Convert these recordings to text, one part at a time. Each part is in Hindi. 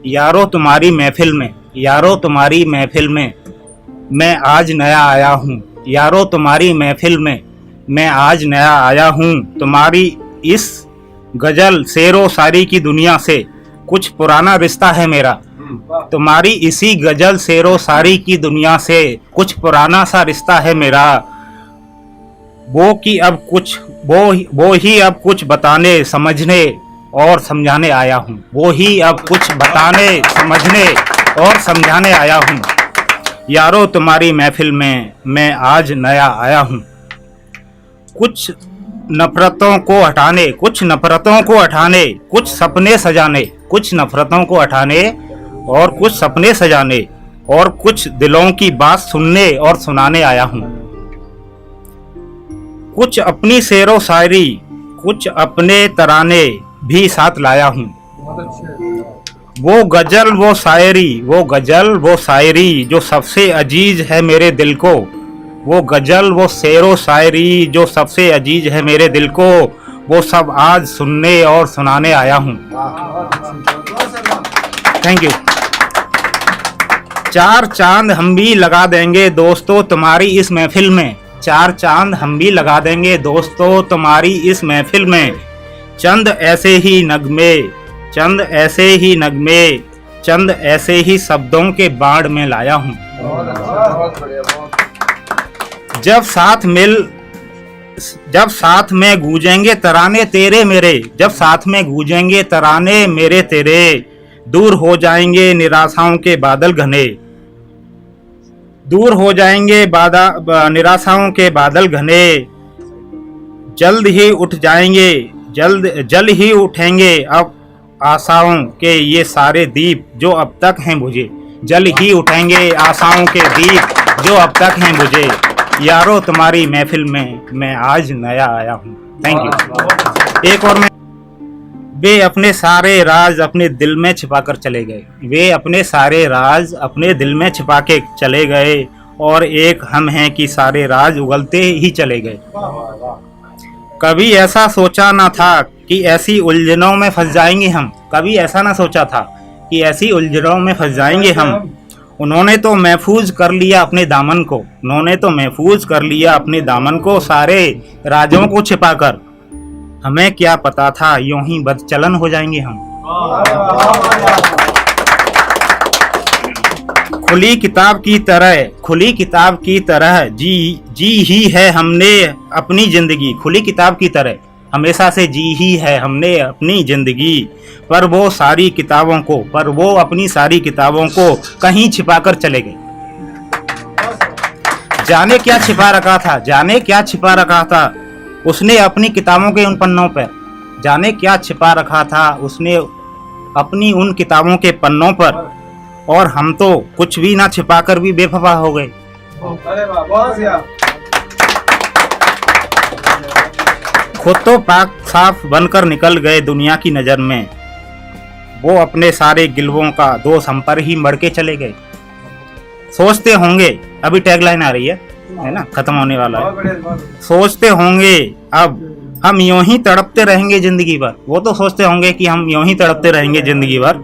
यारो तुम्हारी महफिल में, यारो तुम्हारी महफिल में मैं आज नया आया हूँ। यारो तुम्हारी महफिल में मैं आज नया आया हूँ। तुम्हारी इस गजल शेरो शायरी की दुनिया से कुछ पुराना रिश्ता है मेरा। तुम्हारी इसी गजल शेरो शायरी की दुनिया से कुछ पुराना सा रिश्ता है मेरा। वो ही अब कुछ बताने समझने और समझाने आया हूँ। वो ही अब कुछ बताने समझने और समझाने आया हूँ। यारो तुम्हारी महफिल में मैं आज नया आया हूँ। कुछ नफरतों को हटाने, कुछ नफरतों को हटाने, कुछ सपने सजाने, कुछ नफरतों को हटाने और कुछ सपने सजाने और कुछ दिलों की बात सुनने और सुनाने आया हूँ। कुछ अपनी शेरो शायरी, कुछ अपने तराने भी साथ लाया हूँ। वो गजल वो शायरी, वो गजल वो शायरी जो सबसे अजीज है मेरे दिल को। वो गजल वो शेरो शायरी जो सबसे अजीज है मेरे दिल को, वो सब आज सुनने और सुनाने आया हूँ। Thank you. चार चांद हम भी लगा देंगे दोस्तों तुम्हारी इस महफिल में। चार चांद हम भी लगा देंगे दोस्तों तुम्हारी इस महफिल में। चंद ऐसे ही नगमे, चंद ऐसे ही नगमे, चंद ऐसे ही शब्दों के बाढ़ में लाया हूँ। जब साथ में गूंजेंगे तराने तेरे मेरे, जब साथ में गूंजेंगे तराने मेरे तेरे, दूर हो जाएंगे निराशाओं के बादल घने। दूर हो जाएंगे निराशाओं के बादल घने। जल्द ही उठ जाएंगे, जल्द ही उठेंगे अब आशाओं के ये सारे दीप जो अब तक हैं बुझे। जल ही उठेंगे आशाओं के दीप जो अब तक हैं बुझे। यारो तुम्हारी महफिल में मैं आज नया आया हूँ। Thank you. एक और वे अपने सारे राज अपने दिल में छिपा कर चले गए। वे अपने सारे राज अपने दिल में छिपा के चले गए और एक हम हैं कि सारे राज उगलते ही चले गए। कभी ऐसा सोचा ना था कि ऐसी उलझनों में फंस जाएंगे हम। कभी ऐसा ना सोचा था कि ऐसी उलझनों में फंस जाएंगे हम। उन्होंने तो महफूज कर लिया अपने दामन को, उन्होंने तो महफूज कर लिया अपने दामन को सारे राजों को छिपाकर। हमें क्या पता था यूं ही बदचलन हो जाएंगे हम। खुली किताब की तरह जी ही है हमने अपनी जिंदगी। खुली किताब की तरह हमेशा से जी ही है हमने अपनी जिंदगी। पर वो अपनी सारी किताबों को कहीं छिपाकर चले गए। जाने क्या छिपा रखा था, जाने क्या छिपा रखा था उसने अपनी किताबों के उन पन्नों पर। जाने क्या छिपा रखा था उसने अपनी उन किताबों के पन्नों पर। और हम तो कुछ भी ना छिपाकर भी बेवफा हो गए। खुद तो पाक साफ बनकर निकल गए दुनिया की नजर में। वो अपने सारे गिल्वों का दोष हम पर ही मर के चले गए। सोचते होंगे, अभी टैगलाइन आ रही है ना, खत्म होने वाला है। सोचते होंगे अब हम यूं ही तड़पते रहेंगे जिंदगी भर। वो तो सोचते होंगे कि हम यूं ही तड़पते रहेंगे जिंदगी भर।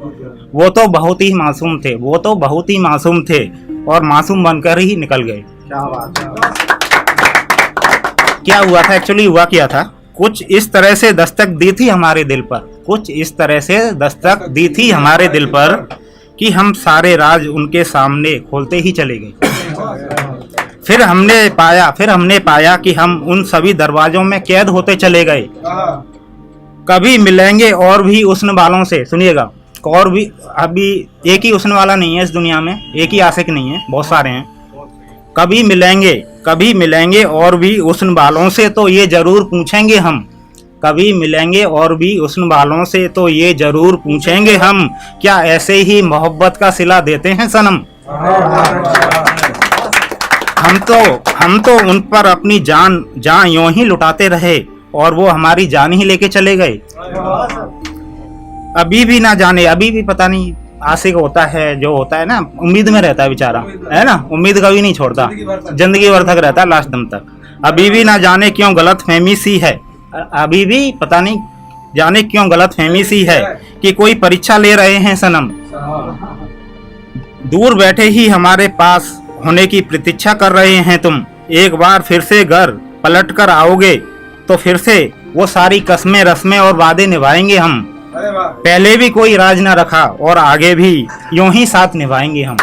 वो तो बहुत ही मासूम थे, वो तो बहुत ही मासूम थे और मासूम बनकर ही निकल गए। क्या हुआ था एक्चुअली, हुआ क्या था, कुछ इस तरह से दस्तक दी थी हमारे दिल पर, कुछ इस तरह से दस्तक दी थी हमारे दिल पर कि हम सारे राज उनके सामने खोलते ही चले गए। फिर हमने पाया कि हम उन सभी दरवाजों में कैद होते चले गए। कभी मिलेंगे और भी हुस्न वालों से, सुनिएगा, और भी, अभी एक ही हुस्न वाला नहीं है इस दुनिया में, एक ही आशिक नहीं है, बहुत सारे हैं। कभी मिलेंगे और भी हुस्न वालों से तो ये जरूर पूछेंगे हम। कभी मिलेंगे और भी हुस्न वालों से तो ये जरूर पूछेंगे हम, क्या ऐसे ही मोहब्बत का सिला देते हैं सनम। हम तो उन पर अपनी जान यूं ही लुटाते रहे और वो हमारी जान ही लेके चले गए। अभी भी ना जाने, अभी भी पता नहीं, आशिक होता है जो होता है ना, उम्मीद में रहता है बेचारा, है ना, उम्मीद कभी नहीं छोड़ता, जिंदगी भर तक रहता है लास्ट दम तक। अभी भी ना जाने क्यों गलतफहमी सी है, अभी भी पता नहीं जाने क्यों गलतफहमी सी है कि कोई परीक्षा ले रहे हैं सनम। दूर बैठे ही हमारे पास होने की प्रतीक्षा कर रहे हैं तुम। एक बार फिर से घर पलट कर आओगे तो फिर से वो सारी कस्में रस्में और वादे निभाएंगे हम। पहले भी कोई राज ना रखा और आगे भी यूं ही साथ निभाएंगे हम।